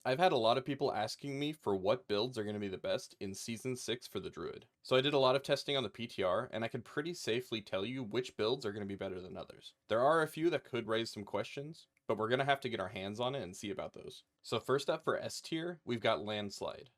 I've had a lot of people asking me for what builds are going to be the best in Season 6 for the Druid. So I did a lot of testing on the PTR, and I can pretty safely tell you which builds are going to be better than others. There are a few that could raise some questions, but we're going to have to get our hands on it and see about those. So first up for S tier, we've got Landslide.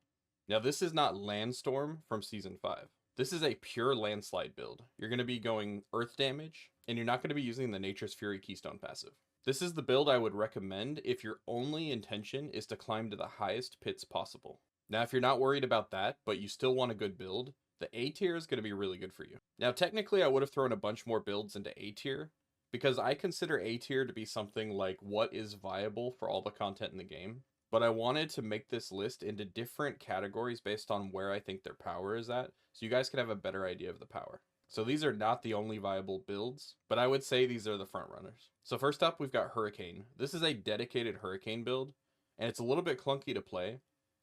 Now this is not Landstorm from Season 5. This is a pure Landslide build. You're going to be going Earth damage, and you're not going to be using the Nature's Fury Keystone passive. This is the build I would recommend if your only intention is to climb to the highest pits possible. Now, if you're not worried about that, but you still want a good build, the A tier is going to be really good for you. Now, technically, I would have thrown a bunch more builds into A tier, because I consider A tier to be something like what is viable for all the content in the game. But I wanted to make this list into different categories based on where I think their power is at, so you guys can have a better idea of the power. So these are not the only viable builds, but I would say these are the front runners. So first up, we've got Hurricane. This is a dedicated Hurricane build, and it's a little bit clunky to play.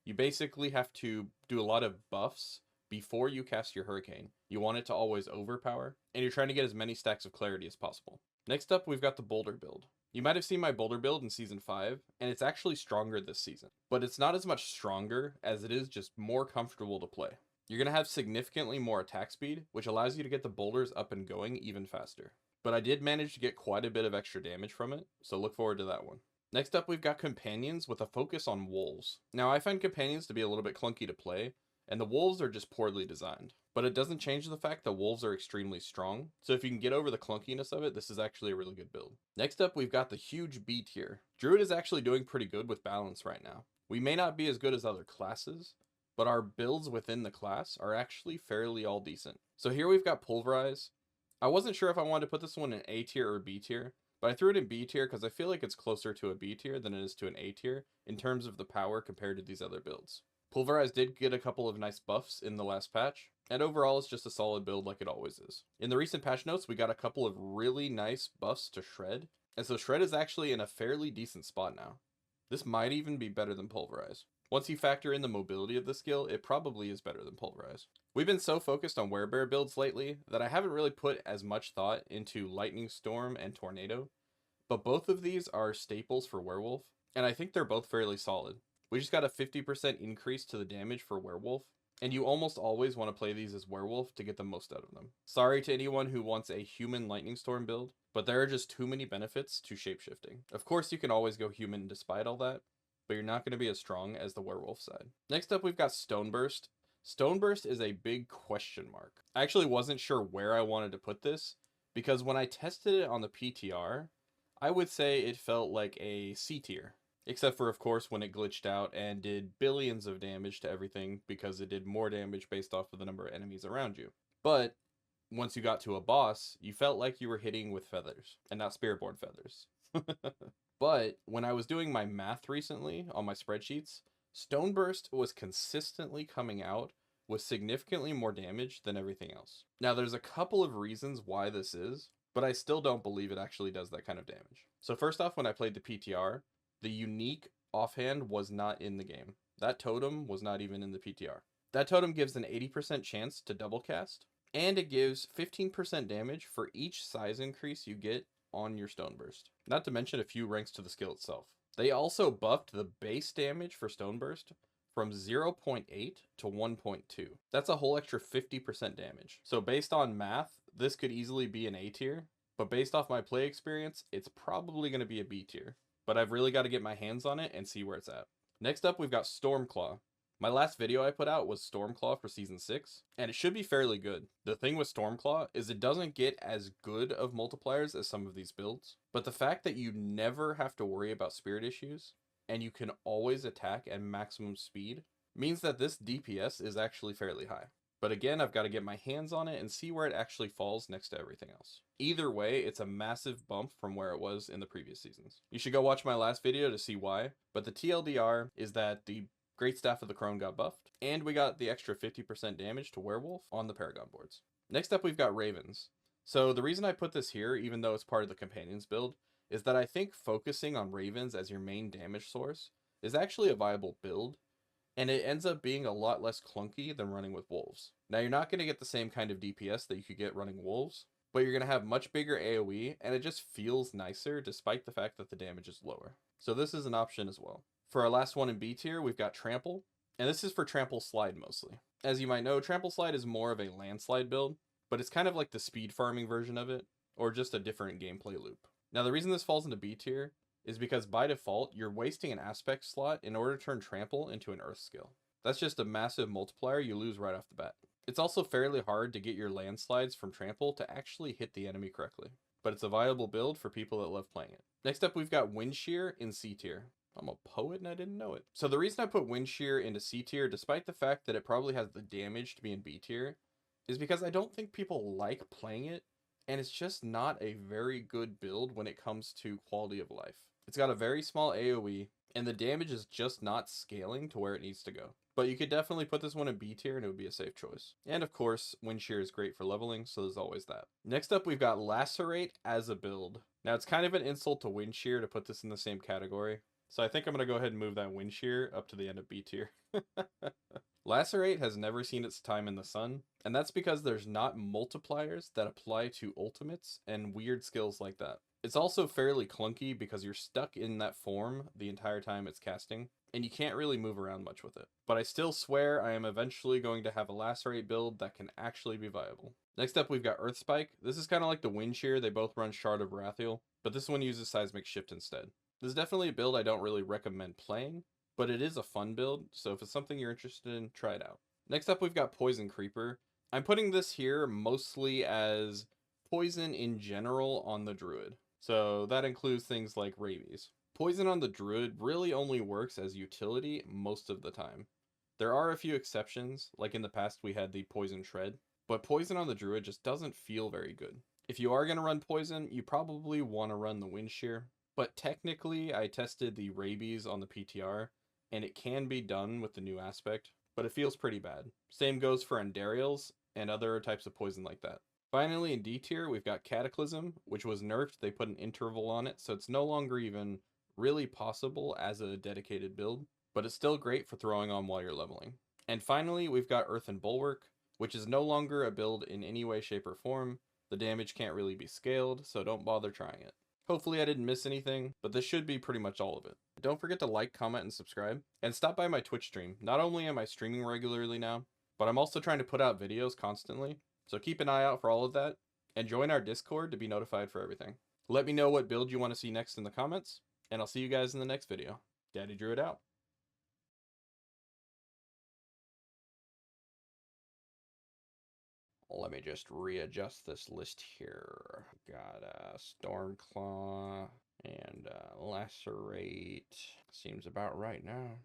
You basically have to do a lot of buffs before you cast your Hurricane. You want it to always overpower, and you're trying to get as many stacks of clarity as possible. Next up, we've got the Boulder build. You might have seen my Boulder build in Season 5, and it's actually stronger this season. But it's not as much stronger as it is just more comfortable to play. You're going to have significantly more attack speed, which allows you to get the boulders up and going even faster. But I did manage to get quite a bit of extra damage from it, so look forward to that one. Next up, we've got Companions with a focus on Wolves. Now, I find Companions to be a little bit clunky to play, and the Wolves are just poorly designed. But it doesn't change the fact that Wolves are extremely strong, so if you can get over the clunkiness of it, this is actually a really good build. Next up, we've got the huge B tier. Druid is actually doing pretty good with balance right now. We may not be as good as other classes, but our builds within the class are actually fairly all decent. So here we've got Pulverize. I wasn't sure if I wanted to put this one in A tier or B tier, but I threw it in B tier because I feel like it's closer to a B tier than it is to an A tier in terms of the power compared to these other builds. Pulverize did get a couple of nice buffs in the last patch, and overall it's just a solid build like it always is. In the recent patch notes, we got a couple of really nice buffs to Shred, and so Shred is actually in a fairly decent spot now. This might even be better than Pulverize. Once you factor in the mobility of the skill, it probably is better than Pulverize. We've been so focused on Werebear builds lately that I haven't really put as much thought into Lightning Storm and Tornado, but both of these are staples for Werewolf, and I think they're both fairly solid. We just got a 50% increase to the damage for Werewolf, and you almost always want to play these as Werewolf to get the most out of them. Sorry to anyone who wants a human Lightning Storm build, but there are just too many benefits to shapeshifting. Of course, you can always go human despite all that, but you're not going to be as strong as the Werewolf side. Next up, we've got Stoneburst. Stoneburst is a big question mark. I actually wasn't sure where I wanted to put this, because when I tested it on the PTR, I would say it felt like a C tier. Except for, of course, when it glitched out and did billions of damage to everything because it did more damage based off of the number of enemies around you. But once you got to a boss, you felt like you were hitting with feathers, and not Spiritborn feathers. But when I was doing my math recently on my spreadsheets, Stoneburst was consistently coming out with significantly more damage than everything else. Now, there's a couple of reasons why this is, but I still don't believe it actually does that kind of damage. So first off, when I played the PTR, the unique offhand was not in the game. That totem was not even in the PTR. That totem gives an 80% chance to double cast, and it gives 15% damage for each size increase you get on your Stoneburst. Not to mention a few ranks to the skill itself. They also buffed the base damage for Stoneburst from 0.8 to 1.2. That's a whole extra 50% damage. So based on math, this could easily be an A tier, but based off my play experience, it's probably going to be a B tier. But I've really got to get my hands on it and see where it's at. Next up, we've got Stormclaw. My last video I put out was Stormclaw for Season 6, and it should be fairly good. The thing with Stormclaw is it doesn't get as good of multipliers as some of these builds, but the fact that you never have to worry about spirit issues, and you can always attack at maximum speed, means that this DPS is actually fairly high. But again, I've got to get my hands on it and see where it actually falls next to everything else. Either way, it's a massive bump from where it was in the previous seasons. You should go watch my last video to see why, but the TLDR is that the Great Staff of the Crone got buffed, and we got the extra 50% damage to Werewolf on the Paragon boards. Next up, we've got Ravens. So the reason I put this here, even though it's part of the Companions build, is that I think focusing on Ravens as your main damage source is actually a viable build, and it ends up being a lot less clunky than running with Wolves. Now, you're not going to get the same kind of DPS that you could get running Wolves, but you're going to have much bigger AoE, and it just feels nicer despite the fact that the damage is lower. So this is an option as well. For our last one in B tier, we've got Trample, and this is for Trample Slide mostly. As you might know, Trample Slide is more of a Landslide build, but it's kind of like the speed farming version of it, or just a different gameplay loop. Now the reason this falls into B tier is because by default, you're wasting an aspect slot in order to turn Trample into an Earth skill. That's just a massive multiplier you lose right off the bat. It's also fairly hard to get your landslides from Trample to actually hit the enemy correctly, but it's a viable build for people that love playing it. Next up, we've got Wind Shear in C tier. I'm a poet and I didn't know it. So the reason I put Wind Shear into C tier, despite the fact that it probably has the damage to be in B tier, is because I don't think people like playing it, and it's just not a very good build when it comes to quality of life. It's got a very small AoE, and the damage is just not scaling to where it needs to go. But you could definitely put this one in B tier and it would be a safe choice. And of course, Wind Shear is great for leveling, so there's always that. Next up, we've got Lacerate as a build. Now, it's kind of an insult to Wind Shear to put this in the same category, so I think I'm going to go ahead and move that Wind Shear up to the end of B tier. Lacerate has never seen its time in the sun, and that's because there's not multipliers that apply to ultimates and weird skills like that. It's also fairly clunky because you're stuck in that form the entire time it's casting, and you can't really move around much with it. But I still swear I am eventually going to have a Lacerate build that can actually be viable. Next up, we've got Earth Spike. This is kind of like the Wind Shear, they both run Shard of Wrathiel, but this one uses Seismic Shift instead. This is definitely a build I don't really recommend playing, but it is a fun build, so if it's something you're interested in, try it out. Next up, we've got Poison Creeper. I'm putting this here mostly as poison in general on the Druid. So that includes things like rabies. Poison on the Druid really only works as utility most of the time. There are a few exceptions, like in the past we had the Poison Shred, but poison on the Druid just doesn't feel very good. If you are going to run poison, you probably want to run the Wind Shear, but technically I tested the rabies on the PTR, and it can be done with the new aspect, but it feels pretty bad. Same goes for Endarials and other types of poison like that. Finally, in D tier, we've got Cataclysm, which was nerfed. They put an interval on it, so it's no longer even really possible as a dedicated build, but it's still great for throwing on while you're leveling. And finally, we've got Earthen Bulwark, which is no longer a build in any way, shape, or form. The damage can't really be scaled, so don't bother trying it. Hopefully I didn't miss anything, but this should be pretty much all of it. Don't forget to like, comment, and subscribe, and stop by my Twitch stream. Not only am I streaming regularly now, but I'm also trying to put out videos constantly, so keep an eye out for all of that, and join our Discord to be notified for everything. Let me know what build you want to see next in the comments, and I'll see you guys in the next video. Daddy Druid out. Let me just readjust this list here. Got Stormclaw and Lacerate. Seems about right now.